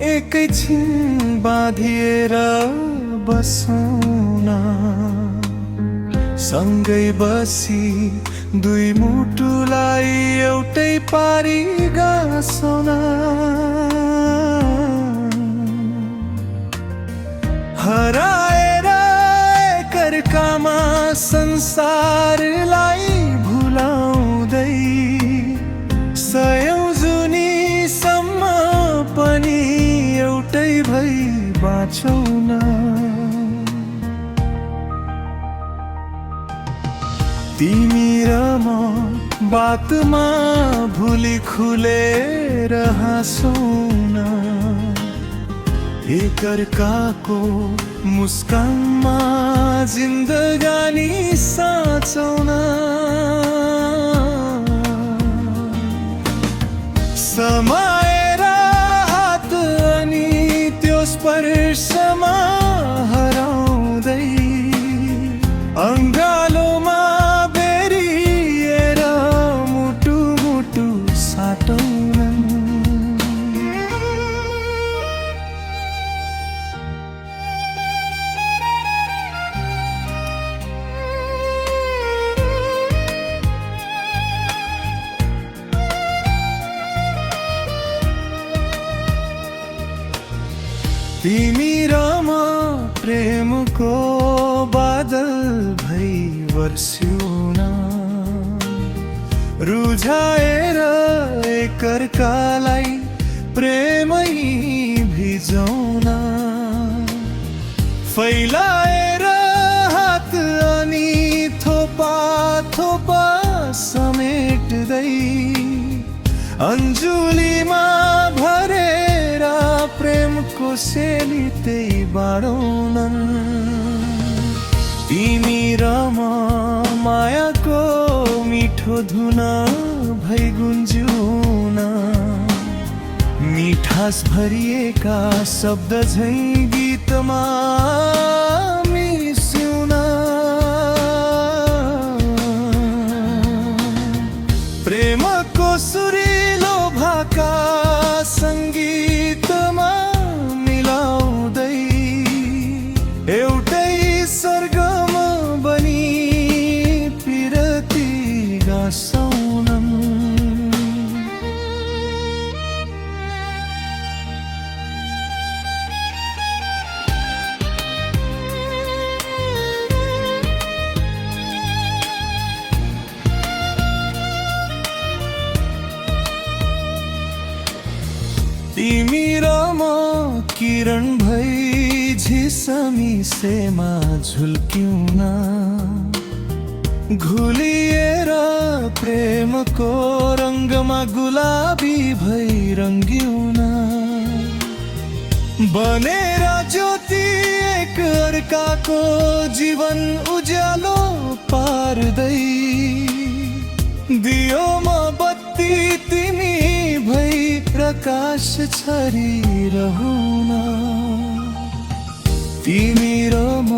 एकैछिन बाँधिएर बसौँ न, सँगै बसी दुई मुटुलाई एउटै पारी गाँसौँ न। हराएर एकअर्कामा संसारलाई भुलाउँदै सयौं जुनीसम्म पनि एउटै भई बाँचौँ न। तिमी र म बातमा भुली खुलेर हाँसौँ न, एकअर्काको मुस्कानमा जिन्दगानी साँचौँ न। समाएर हात अनि त्यो स्पर्शमा हराउँदै अङ्गालोमा बेरिएर मुटु मुटु साटौँ न। तिमी र म प्रेमको बादल भई बर्स्यौँ न, रुझाएर एकअर्कालाई प्रेमै भिजौँ न। फैलाएर हात अनि थोपा थोपा समेट्दै अन्जुलीमा भरेर प्रेमको सेली त्यही बाँडौँ न। तिमी र म मायाको मिठो धुन भई गुन्ज्यौँ न, मिठास भरिएका शब्द झैँ गीतमा मिस्यौँ न। प्रेमको सुरिलो भाका सङ्गीतमा मिलाउँदै एउटै स्वर्गम बनी पिरती गाँसौँ न। तिमी र म किरण भई झिसमिसेमा झुल्क्यौँ न, घुलिएर प्रेमको रङ्गमा गुलाबी भई रङ्ग्यौँ न। बनेर ज्योति एकअर्काको जीवन उज्यालो पार्दै दियोमा बत्ती तिमी भई प्रकाश छरिरहौँ न। तिमी र म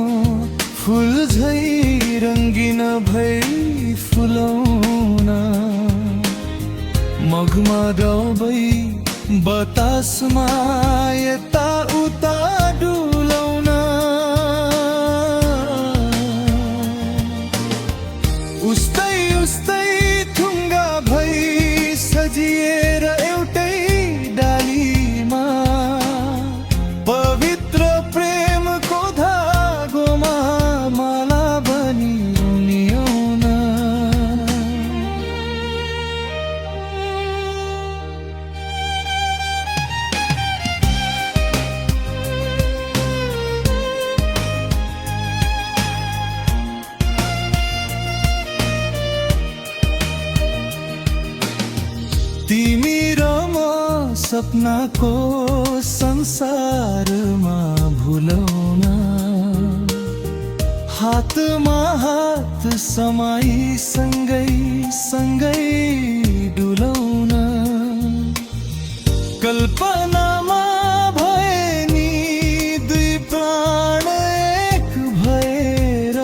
फुल झै रङ्गिन भई फुलौँ न, मघमा डुबै बतासमा यता उता डुलौँ न। उस्तै उस्तै थुङ्गा भई सजिएर एउटै डालीमा पवित्र प्रेमको धागोमा माला बनी रुनियौँ न। तिमी र म सपनाको संसारमा भुलौँ न, हातमा हात समाई सँगै सँगै डुलौँ न। कल्पनामा भए नि दुई प्राण एक भएर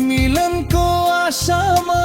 मिलनको आशामा